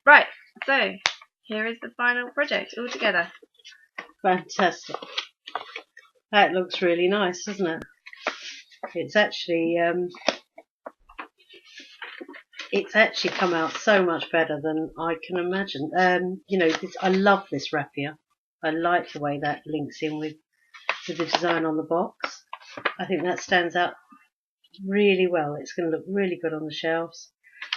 Right, so here is the final project all together. Fantastic. That looks really nice, doesn't it? It's actually come out so much better than I can imagine. I love this rapier. I like the way that links in with the design on the box. I think that stands out really well. It's going to look really good on the shelves.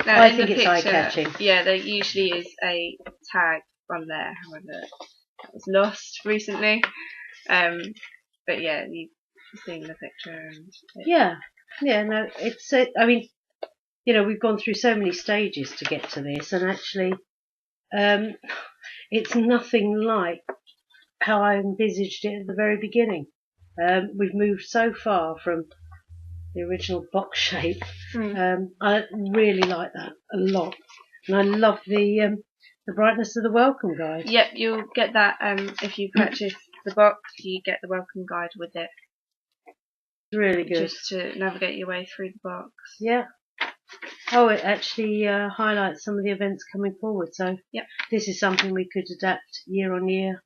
Now, I think it's eye-catching. Yeah, there usually is a tag on there, however, that was lost recently. But yeah, you've seen the picture. And no, it's. We've gone through so many stages to get to this, and actually, it's nothing like how I envisaged it at the very beginning. We've moved so far from the original box shape. I really like that a lot, and I love the brightness of the welcome guide. Yep, you'll get that if you purchase the box. You get the welcome guide with it. It's really good, just to navigate your way through the box. Yeah. Oh, it actually highlights some of the events coming forward. So yep. This is something we could adapt year on year,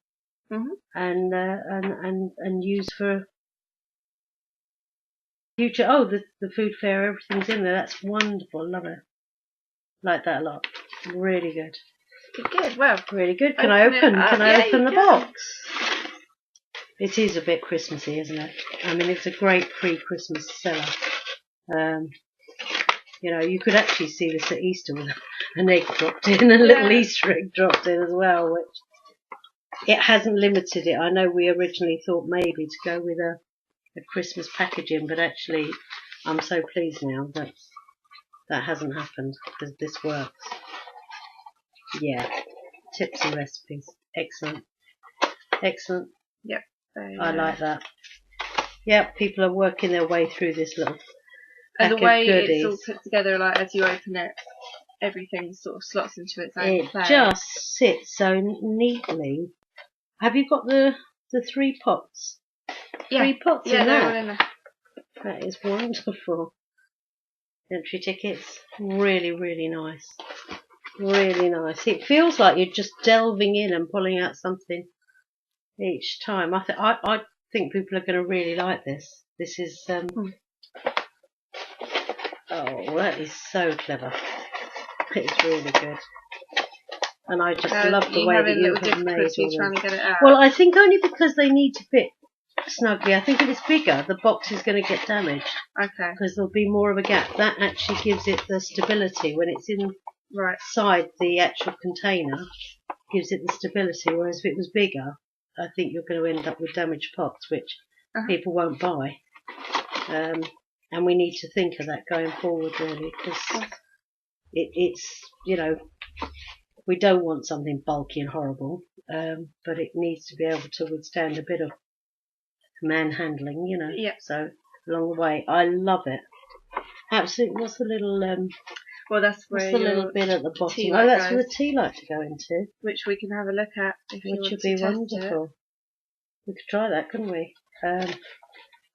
and use for future. Oh, the food fair, everything's in there. That's wonderful. Love it. Like that a lot. Really good. Good. Well, really good. Can I open the box? It is a bit Christmassy, isn't it? I mean, it's a great pre-Christmas seller. You could actually see this at Easter with an egg dropped in, a little Easter egg dropped in as well, which it hasn't limited it. I know we originally thought maybe to go with a Christmas packaging, but actually I'm so pleased now that that hasn't happened, because this works. Yeah, tips and recipes. Excellent. Excellent. Yep. I like that. Yep, people are working their way through this little and the way it's all put together, like as you open it, everything sort of slots into its own place. It just sits so neatly. Have you got the 3 pots? Yeah. 3 pots in that? They're all in there. That is wonderful. Entry tickets, really, really nice. Really nice. It feels like you're just delving in and pulling out something each time. I think people are going to really like this. This is oh, that is so clever. It's really good. And I just love the way that you have made all to get it out. Well, I think only because they need to fit snugly. I think if it's bigger, the box is going to get damaged. Okay. Because there'll be more of a gap. That actually gives it the stability when it's inside the actual container. Gives it the stability. Whereas if it was bigger, I think you're going to end up with damaged pots, which people won't buy. And we need to think of that going forward, really, because it's we don't want something bulky and horrible, but it needs to be able to withstand a bit of manhandling, So along the way, I love it. Absolutely. What's the little well, that's where what's the little bit at the bottom? Oh, that's for the tea light to go into, which we can have a look at if you want to which would be test wonderful. It. We could try that, couldn't we?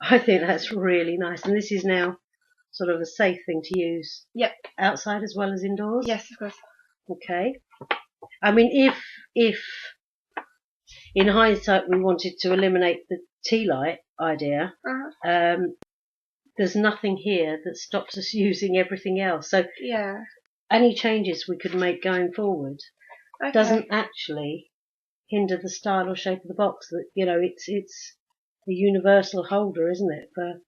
I think that's really nice, and this is now sort of a safe thing to use. Yep. Outside as well as indoors. Yes, of course. Okay. I mean, if in hindsight we wanted to eliminate the tea light idea, there's nothing here that stops us using everything else. So any changes we could make going forward doesn't actually hinder the style or shape of the box. That it's a universal holder, isn't it? But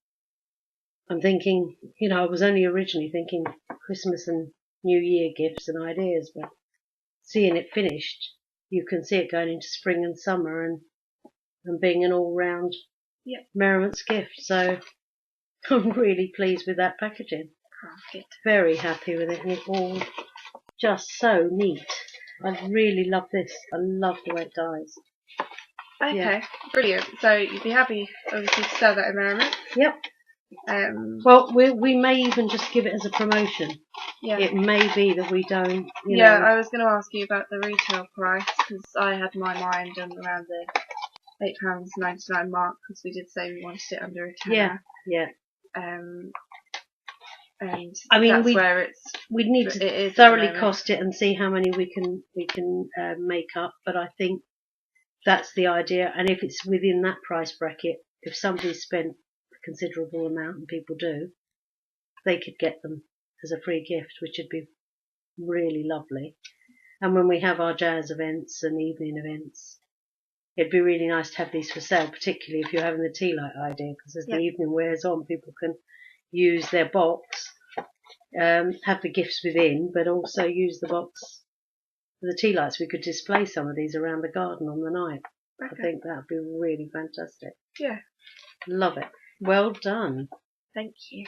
I'm thinking, I was only originally thinking Christmas and New Year gifts and ideas, but seeing it finished, you can see it going into spring and summer and being an all-round merriment's gift. So I'm really pleased with that packaging. Very happy with it, and it's all just so neat. I really love this. I love the way it dies. Okay, brilliant. So you'd be happy, obviously, to sell that in Merriman? Yep. Well, we may even just give it as a promotion. Yeah. It may be that we don't. I was going to ask you about the retail price, because I had my mind on around the £8.99 mark, because we did say we wanted it under a tenner. Yeah. And and I mean, that's where we'd need it to is thoroughly at the moment. cost it and see how many we can make up. But I think that's the idea. And if it's within that price bracket, if somebody's spent a considerable amount, and people do, they could get them as a free gift, which would be really lovely. And when we have our jazz events and evening events, it'd be really nice to have these for sale, particularly if you're having the tea light idea, because as the evening wears on, people can use their box, have the gifts within, but also use the box for the tea lights. We could display some of these around the garden on the night. Okay. I think that would be really fantastic. Yeah. Love it. Well done. Thank you.